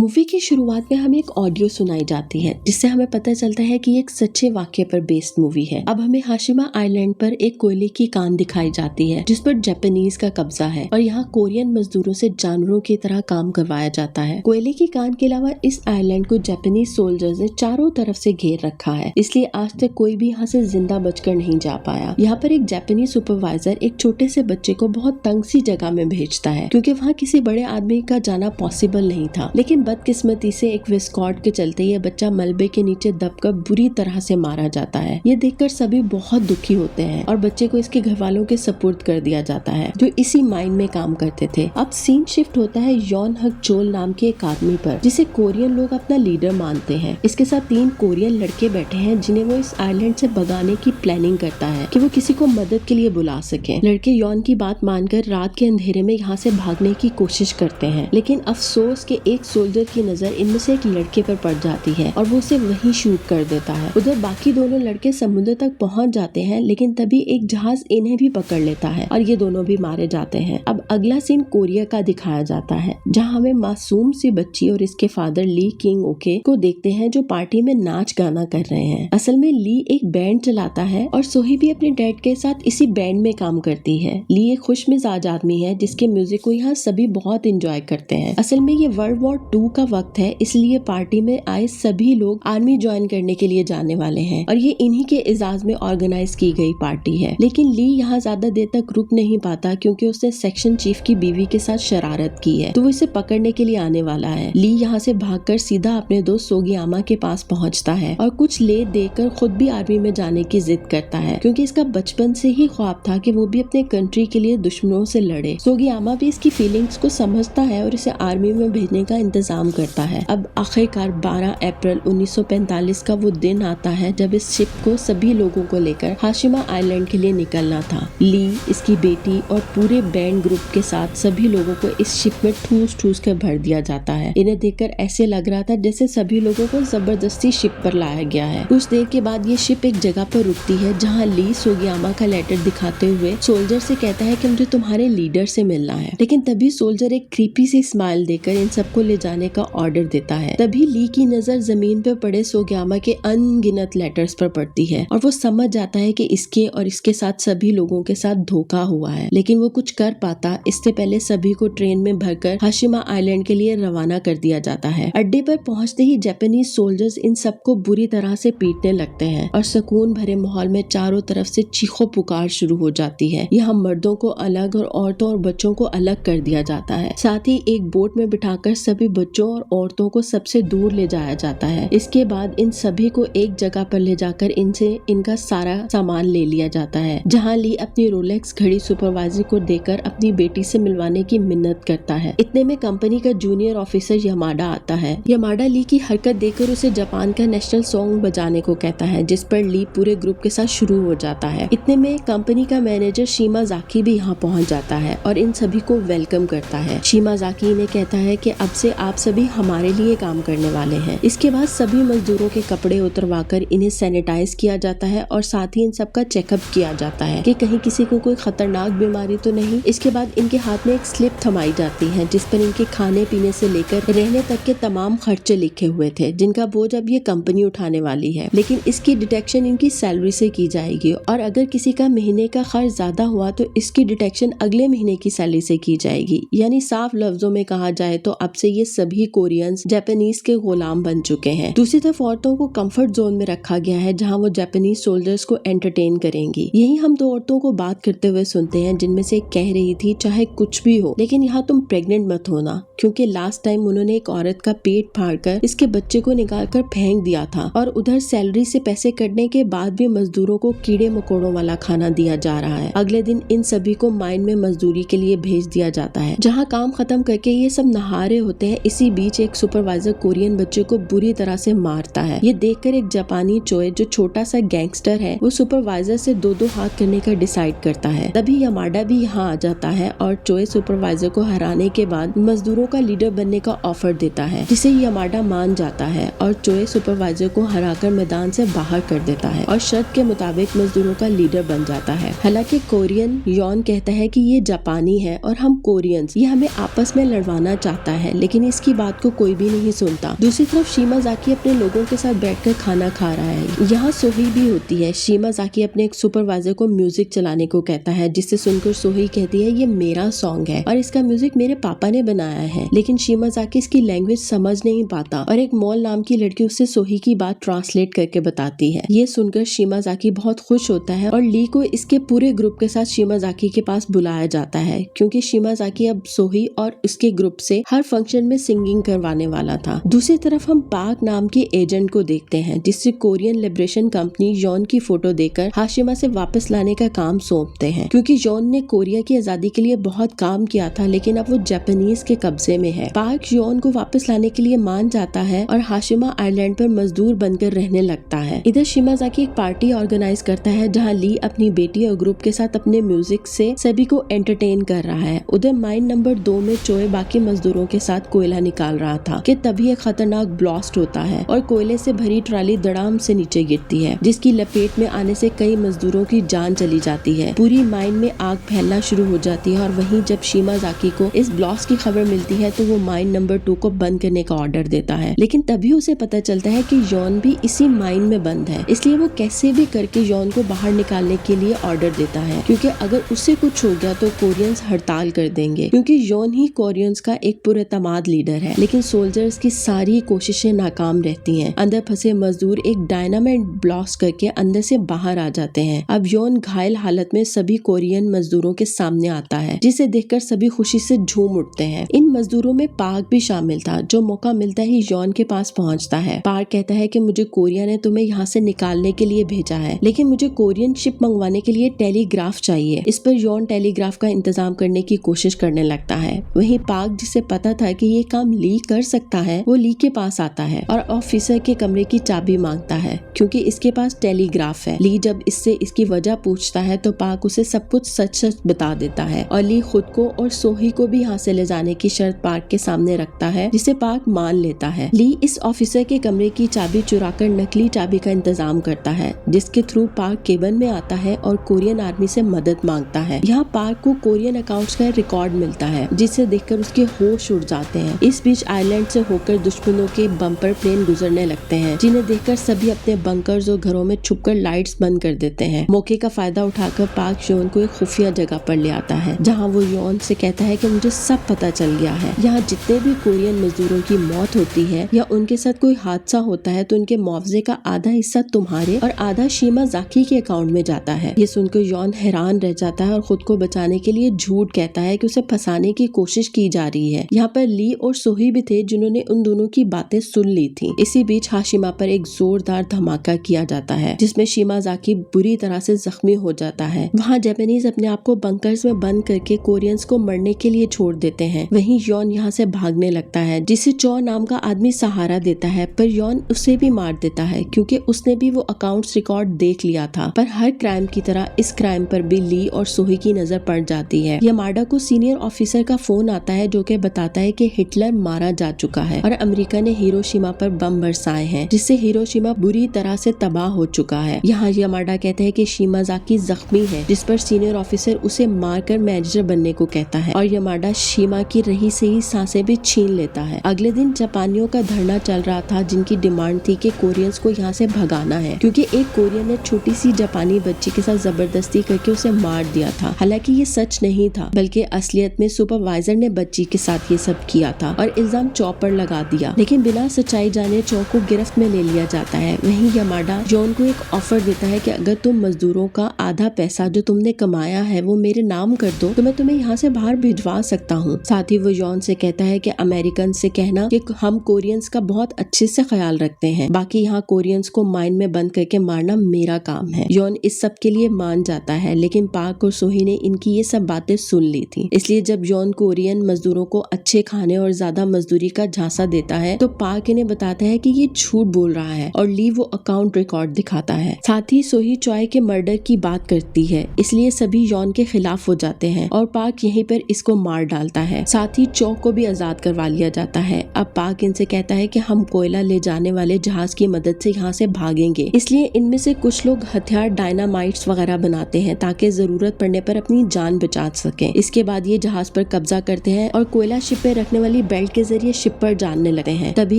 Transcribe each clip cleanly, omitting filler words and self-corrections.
Movie की शुरुआत में हमें एक ऑडियो सुनाई जाती है जिससे हमें पता चलता है कि ये एक सच्चे वाक्य पर बेस्ड मूवी है। अब हमें हाशिमा आइलैंड पर एक कोयले की कान दिखाई जाती है जिस पर जापानीज का कब्जा है और यहाँ कोरियन मजदूरों से जानवरों की तरह काम करवाया जाता है। कोयले की कान के अलावा इस आइलैंड को जापानीज सोल्जर्स ने चारों तरफ से घेर रखा है, इसलिए आज तक कोई भी यहाँ से जिंदा बचकर नहीं जा पाया। यहाँ पर एक जापानीज सुपरवाइजर एक छोटे से बच्चे को बहुत तंग सी जगह में भेजता है क्योंकि वहाँ किसी बड़े आदमी का जाना पॉसिबल नहीं था, लेकिन बदकिस्मती से एक विस्कॉट के चलते ये बच्चा मलबे के नीचे दबकर बुरी तरह से मारा जाता है। ये देखकर सभी बहुत दुखी होते हैं और बच्चे को इसके घर वालों के सपुर्द कर दिया जाता है जो इसी माइन में काम करते थे। अब सीन शिफ्ट होता है यॉन हक चोल नाम के एक आदमी पर जिसे कोरियन लोग अपना लीडर मानते हैं। इसके साथ 3 कोरियन लड़के बैठे हैं जिन्हें वो इस आइलैंड से भगाने की प्लानिंग करता है कि वो किसी को मदद के लिए बुला सके। लड़के यॉन की बात मानकर रात के अंधेरे में यहाँ से भागने की कोशिश करते हैं, लेकिन अफसोस के एक सोल्जर की नजर इनमें से एक लड़के पर पड़ जाती है और वो उसे वहीं शूट कर देता है। उधर बाकी दोनों लड़के समुद्र तक पहुंच जाते हैं, लेकिन तभी एक जहाज इन्हें भी पकड़ लेता है और ये दोनों भी मारे जाते हैं। अब अगला सीन कोरिया का दिखाया जाता है जहाँ हमें मासूम सी बच्ची और इसके फादर ली किंग ओके को देखते हैं जो पार्टी में नाच गाना कर रहे हैं। असल में ली एक बैंड चलाता है और सोही भी अपने डैड के साथ इसी बैंड में काम करती है। ली एक खुशमिजाज आदमी है जिसके म्यूजिक को यहाँ सभी बहुत इंजॉय करते हैं। असल में ये वर्ल्ड वॉर 2 का वक्त है, इसलिए पार्टी में आए सभी लोग आर्मी ज्वाइन करने के लिए जाने वाले हैं और ये इन्हीं के एजाज में ऑर्गेनाइज की गई पार्टी है। लेकिन ली यहाँ ज्यादा देर तक रुक नहीं पाता क्योंकि उसने सेक्शन चीफ की बीवी के साथ शरारत की है, तो वो इसे पकड़ने के लिए आने वाला है। ली यहाँ से भागकर सीधा अपने दोस्त सोगियामा के पास पहुँचता है और कुछ ले देकर खुद भी आर्मी में जाने की जिद करता है क्योंकि इसका बचपन से ही ख्वाब था कि वो भी अपने कंट्री के लिए दुश्मनों से लड़े। सोगियामा भी इसकी फीलिंग्स को समझता है और इसे आर्मी में भेजने का इंतजाम करता है। अब आखिरकार 12 अप्रैल 1945 का वो दिन आता है जब इस शिप को सभी लोगों को लेकर हाशिमा आइलैंड के लिए निकलना था। ली, इसकी बेटी और पूरे बैंड ग्रुप के साथ सभी लोगों को इस शिप में ठूस ठूस कर भर दिया जाता है। इन्हें देखकर ऐसे लग रहा था जैसे सभी लोगों को जबरदस्ती शिप पर लाया गया है। कुछ देर के बाद ये शिप एक जगह पर रुकती है जहाँ ली सोगियामा का लेटर दिखाते हुए सोल्जर से कहता है कि मुझे तुम्हारे लीडर से मिलना है, लेकिन तभी सोल्जर एक क्रीपी सी स्माइल देकर इन सबको ले जाने का ऑर्डर देता है। तभी ली की नजर जमीन पर पड़े सोगियामा के अनगिनत लेटर्स पर पड़ती है और वो समझ जाता है कि इसके और इसके साथ सभी लोगों के साथ धोखा हुआ है, लेकिन वो कुछ कर पाता इससे पहले सभी को ट्रेन में भरकर हाशिमा आइलैंड के लिए रवाना कर दिया जाता है। अड्डे पर पहुंचते ही जापानीज सोल्जर्स इन सबको बुरी तरह से पीटने लगते हैं और सुकून भरे माहौल में चारों तरफ से चीखों पुकार शुरू हो जाती है। यहाँ मर्दों को अलग और औरतों और बच्चों को अलग कर दिया जाता है। साथ ही एक बोट में बिठाकर सभी बच्चों और औरतों को सबसे दूर ले जाया जाता है। इसके बाद इन सभी को एक जगह पर ले जाकर इनसे इनका सारा सामान ले लिया जाता है, जहाँ ली अपनी रोलेक्स घड़ी सुपरवाइजर को देकर अपनी बेटी से मिलवाने की मिन्नत करता है। इतने में कंपनी का जूनियर ऑफिसर यमाडा आता है। यमाडा ली की हरकत देखकर उसे जापान का नेशनल सॉन्ग बजाने को कहता है, जिस पर ली पूरे ग्रुप के साथ शुरू हो जाता है। इतने में कंपनी का मैनेजर शिमाजाकी भी यहाँ पहुँच जाता है और इन सभी को वेलकम करता है। शिमाजाकी ने कहता है कि अब से आप सभी हमारे लिए काम करने वाले हैं। इसके बाद सभी मजदूरों के कपड़े उतरवाकर इन्हें सैनिटाइज किया जाता है और साथ ही इन सबका चेकअप किया जाता है कि कहीं किसी को कोई खतरनाक बीमारी तो नहीं। इसके बाद इनके हाथ में एक स्लिप थमाई जाती है जिस पर इनके खाने पीने से लेकर रहने तक के तमाम खर्चे लिखे हुए थे, जिनका बोझ अब ये कंपनी उठाने वाली है, लेकिन इसकी डिटेक्शन इनकी सैलरी से की जाएगी और अगर किसी का महीने का खर्च ज्यादा हुआ तो इसकी डिटेक्शन अगले महीने की सैलरी से की जाएगी। यानी साफ लफ्जों में कहा जाए तो अब से ये सभी कोरियंस जापानीज के गुलाम बन चुके हैं। दूसरी तरफ औरतों को कंफर्ट जोन में रखा गया है जहां वो जापानीज सोल्जर्स को एंटरटेन करेंगी। यही हम 2 औरतों को बात करते हुए सुनते हैं जिनमें से एक कह रही थी चाहे कुछ भी हो लेकिन यहाँ तुम प्रेग्नेंट मत होना, क्योंकि लास्ट टाइम उन्होंने एक औरत का पेट फाड़कर इसके बच्चे को निकाल कर फेंक दिया था और उधर सैलरी से पैसे कटने के बाद भी मजदूरों को कीड़े मकोड़ों वाला खाना दिया जा रहा है। अगले दिन इन सभी को माइन में मजदूरी के लिए भेज दिया जाता है जहाँ काम खत्म करके ये सब नहा रहे होते हैं। इसी बीच एक सुपरवाइजर कोरियन बच्चे को बुरी तरह से मारता है। ये देखकर एक जापानी चोए जो छोटा सा गैंगस्टर है वो सुपरवाइजर से 2-2 हाथ करने का डिसाइड करता है। तभी यमाडा भी यहाँ आ जाता है और चोए सुपरवाइजर को हराने के बाद मजदूरों का लीडर बनने का ऑफर देता है, जिसे यमाडा मान जाता है और चोए सुपरवाइजर को हराकर मैदान से बाहर कर देता है और शर्त के मुताबिक मजदूरों का लीडर बन जाता है। हालांकि कोरियन यॉन कहता है कि ये जापानी है और हम कोरियंस, ये हमें आपस में लड़वाना चाहता है, लेकिन इसकी बात को कोई भी नहीं सुनता। दूसरी तरफ शिमाज़ाकी अपने लोगों के साथ बैठकर खाना खा रहा है। यहाँ सोही भी होती है। शिमाज़ाकी अपने एक सुपरवाइजर को म्यूजिक चलाने को कहता है, जिससे सुनकर सोही कहती है ये मेरा सॉन्ग है और इसका म्यूजिक मेरे पापा ने बनाया है। लेकिन शिमाज़ाकी इसकी लैंग्वेज समझ नहीं पाता और एक मॉल नाम की लड़की उससे सोही की बात ट्रांसलेट करके बताती है। ये सुनकर शिमाज़ाकी बहुत खुश होता है और ली को इसके पूरे ग्रुप के साथ शिमाज़ाकी के पास बुलाया जाता है, क्योंकि शिमाज़ाकी अब सोही और उसके ग्रुप से हर फंक्शन में सिंगिंग करवाने वाला था। दूसरी तरफ हम पाक नाम के एजेंट को देखते हैं, जिससे कोरियन लिबरेशन कंपनी यॉन की फोटो देकर हाशिमा से वापस लाने का काम सौंपते हैं, क्योंकि यॉन ने कोरिया की आजादी के लिए बहुत काम किया था, लेकिन अब वो जापानीज के कब्जे में है। पाक यॉन को वापस लाने के लिए मान जाता है और हाशिमा आइलैंड पर मजदूर बनकर रहने लगता है। इधर शिमाज़ाकी एक पार्टी ऑर्गेनाइज करता है, जहाँ ली अपनी बेटी और ग्रुप के साथ अपने म्यूजिक से सभी को एंटरटेन कर रहा है। उधर माइन नंबर 2 में चोए बाकी मजदूरों के साथ कोयला निकाल रहा था कि तभी एक खतरनाक ब्लास्ट होता है और कोयले से भरी ट्राली धड़ाम से नीचे गिरती है, जिसकी लपेट में आने से कई मजदूरों की जान चली जाती है। पूरी माइन में आग फैलना शुरू हो जाती है और वहीं जब शिमाज़ाकी को इस ब्लास्ट की खबर मिलती है तो वो माइन नंबर 2 को बंद करने का ऑर्डर देता है। लेकिन तभी उसे पता चलता है कि यॉन भी इसी माइन में बंद है, इसलिए वो कैसे भी करके यॉन को बाहर निकालने के लिए ऑर्डर देता है, क्योंकि अगर उससे कुछ हो गया तो कोरियंस हड़ताल कर देंगे, क्योंकि यॉन ही कोरियंस का एक पुरएतमाद लीडर है। लेकिन सोल्जर्स की सारी कोशिशें नाकाम रहती हैं। अंदर फंसे मजदूर एक डायनामाइट ब्लास्ट करके अंदर से बाहर आ जाते हैं। अब यॉन घायल हालत में सभी कोरियन मजदूरों के सामने आता है, जिसे देखकर सभी खुशी से झूम उठते हैं। इन मजदूरों में पाक भी शामिल था, जो मौका मिलता ही यॉन के पास पहुंचता है। पाक कहता है कि मुझे कोरिया ने तुम्हें यहाँ से निकालने के लिए भेजा है, लेकिन मुझे कोरियन शिप मंगवाने के लिए टेलीग्राफ चाहिए। इस पर यॉन टेलीग्राफ का इंतजाम करने की कोशिश करने लगता है। वहीं पाक, जिसे पता था कि ये काम ली कर सकता है, वो ली के पास आता है और ऑफिसर के कमरे की चाबी मांगता है, क्योंकि इसके पास टेलीग्राफ है। ली जब इससे इसकी वजह पूछता है तो पाक उसे सब कुछ सच सच बता देता है और ली खुद को और सोही को भी यहाँ से ले जाने की शर्त पाक के सामने रखता है, जिसे पाक मान लेता है। ली इस ऑफिसर के कमरे की चाबी चुराकर नकली चाबी का इंतजाम करता है, जिसके थ्रू पाक केबन में आता है और कोरियन आर्मी से मदद मांगता है। यहाँ पाक को कोरियन अकाउंट्स का रिकॉर्ड मिलता है, जिसे देखकर उसके होश उड़ जाते हैं। इस बीच आइलैंड से होकर दुश्मनों के बम्पर प्लेन गुजरने लगते हैं, जिन्हें देखकर सभी अपने बंकर्स और घरों में छुपकर लाइट्स बंद कर देते हैं। मौके का फायदा उठाकर पाक यॉन को एक खुफिया जगह पर ले आता है, जहाँ वो यॉन से कहता है कि मुझे सब पता चल गया है। यहाँ जितने भी कोरियन मजदूरों की मौत होती है या उनके साथ कोई हादसा होता है तो उनके मुआवजे का आधा हिस्सा तुम्हारे और आधा शिमाज़ाकी के अकाउंट में जाता है। ये सुनकर यॉन हैरान रह जाता है और खुद को बचाने के लिए झूठ कहता है कि उसे फंसाने की कोशिश की जा रही है। यहाँ पर ली और सोही भी थे, जिन्होंने उन दोनों की बातें सुन ली थी। इसी बीच हाशिमा पर एक जोरदार धमाका किया जाता है, जिसमें शिमाज़ाकी बुरी तरह से जख्मी हो जाता है। वहाँ जापानीज अपने आप को बंकर्स में बंद करके कोरियंस को मरने के लिए छोड़ देते हैं। वहीं यॉन यहाँ से भागने लगता है, जिसे चो नाम का आदमी सहारा देता है, पर यॉन उसे भी मार देता है, क्योंकि उसने भी वो अकाउंट्स रिकॉर्ड देख लिया था। पर हर क्राइम की तरह इस क्राइम पर भी ली और सोही की नजर पड़ जाती है। यामाडा को सीनियर ऑफिसर का फोन आता है, जो कि बताता है कि हिटलर मारा जा चुका है और अमेरिका ने हिरोशिमा पर बम बरसाए हैं, जिससे हिरोशिमा बुरी तरह से तबाह हो चुका है। यहाँ यामाडा कहते हैं कि शिमाज़ाकी जख्मी है, जिस पर सीनियर ऑफिसर उसे मारकर मैनेजर बनने को कहता है और यामाडा शिमा की रही सही सांसें भी छीन लेता है। अगले दिन जापानियों का धरना चल रहा था, जिनकी डिमांड थी कि कोरियंस को यहाँ से भगाना है, क्योंकि एक कोरियन ने छोटी सी जापानी बच्ची के साथ जबरदस्ती करके उसे मार दिया था। हालांकि ये सच नहीं था, बल्कि असलियत में सुपरवाइजर ने बच्ची के साथ ये सब किया था और इल्जाम चो पर लगा दिया। लेकिन बिना सच्चाई जाने चो को गिरफ्त में ले लिया जाता है। वहीं यामाडा यॉन को एक ऑफर देता है कि अगर तुम मजदूरों का आधा पैसा जो तुमने कमाया है वो मेरे नाम कर दो तो मैं तुम्हें यहाँ से बाहर भिजवा सकता हूँ। साथ ही वो यॉन से कहता है कि अमेरिकन से कहना कि हम कोरियंस का बहुत अच्छे से ख्याल रखते हैं, बाकी यहाँ कोरियंस को माइन में बंद करके मारना मेरा काम है। यॉन इस सब के लिए मान जाता है, लेकिन पाक और सोही ने इनकी ये सब बातें सुन ली थी। इसलिए जब यॉन कोरियन मजदूरों को अच्छे खाने और ज्यादा मजदूरी का झांसा देता है तो पाक इन्हें बताता है कि ये झूठ बोल रहा है और ली वो अकाउंट रिकॉर्ड दिखाता है। साथ ही सोही चॉय के मर्डर की बात करती है, इसलिए सभी यॉन के खिलाफ हो जाते हैं और पाक यहीं पर इसको मार डालता है। साथ ही चो को भी आजाद करवा लिया जाता है। अब पाक इनसे कहता है कि हम कोयला ले जाने वाले जहाज की मदद से यहाँ से भागेंगे, इसलिए इनमें से कुछ लोग हथियार डायनामाइट्स वगैरह बनाते हैं ताकि जरूरत पड़ने पर अपनी जान बचा सकें। इसके बाद ये जहाज पर कब्जा करते हैं और कोयला शिप पे रखने वाली बेल्ट के जरिए शिप पर जानने लगते हैं। तभी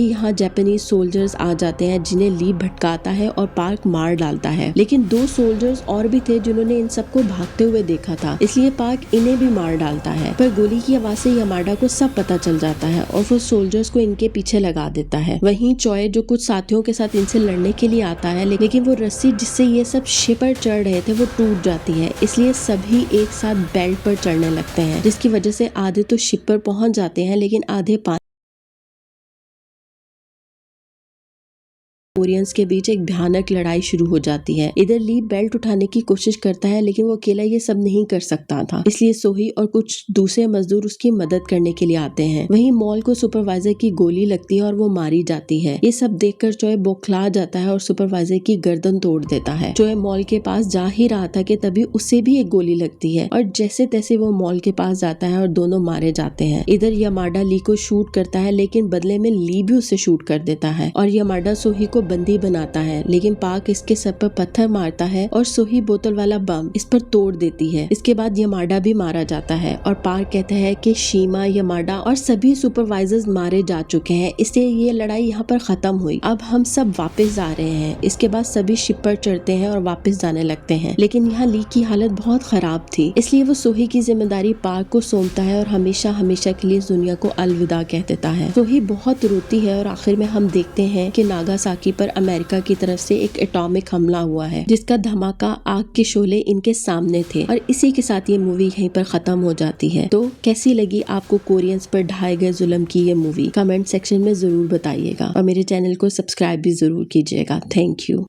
यहाँ जापानीज सोल्जर्स आ जाते हैं जिन्हें ली भटकाता है और पार्क मार डालता है। लेकिन 2 सोल्जर्स और भी थे जिन्होंने इन सबको भागते हुए देखा था, इसलिए पार्क इन्हें भी मार डालता है। पर गोली की आवाज से यामाडा को सब पता चल जाता है और वो सोल्जर्स को इनके पीछे लगा देता है। वहीं चॉय जो कुछ साथियों के साथ इनसे लड़ने के लिए आता है, लेकिन वो रस्सी जिससे ये सब शिप पर चढ़ रहे थे वो टूट जाती है, इसलिए सभी एक साथ बेल्ट पर चढ़ने लगते हैं, जिसकी वजह से आधे तो शिप पर पहुंच जाते हैं लेकिन आधे कोरियंस के बीच एक भयानक लड़ाई शुरू हो जाती है। इधर ली बेल्ट उठाने की कोशिश करता है लेकिन वो अकेला ये सब नहीं कर सकता था, इसलिए सोही और कुछ दूसरे मजदूर उसकी मदद करने के लिए आते हैं। वहीं मॉल को सुपरवाइजर की गोली लगती है और वो मारी जाती है। ये सब देखकर चोय बौखला जाता है और सुपरवाइजर की गर्दन तोड़ देता है। चोय मॉल के पास जा ही रहा था कि तभी उसे भी एक गोली लगती है और जैसे तैसे वो मॉल के पास जाता है और दोनों मारे जाते हैं। इधर यामाडा ली को शूट करता है लेकिन बदले में ली भी उसे शूट कर देता है और यामाडा सोही को बंदी बनाता है, लेकिन पार्क इसके सर पर पत्थर मारता है और सोही बोतल वाला बम इस पर तोड़ देती है। इसके बाद यामाडा भी मारा जाता है और पार्क कहता है कि शीमा, यामाडा और सभी सुपरवाइजर्स मारे जा चुके हैं, इसलिए ये लड़ाई यहाँ पर खत्म हुई। अब हम सब वापस जा रहे हैं। इसके बाद सभी शिप पर चढ़ते हैं और वापस जाने लगते हैं, लेकिन यहाँ ली की हालत बहुत खराब थी, इसलिए वो सोही की जिम्मेदारी पार्क को सौंपता है और हमेशा हमेशा के लिए दुनिया को अलविदा कह देता है। सोही बहुत रोती है और आखिर में हम देखते हैं कि नागासाकी पर अमेरिका की तरफ से एक एटॉमिक हमला हुआ है, जिसका धमाका आग के शोले इनके सामने थे। और इसी के साथ ये मूवी यहीं पर खत्म हो जाती है। तो कैसी लगी आपको कोरियंस पर ढाए गए जुल्म की ये मूवी? कमेंट सेक्शन में जरूर बताइएगा और मेरे चैनल को सब्सक्राइब भी जरूर कीजिएगा। Thank you.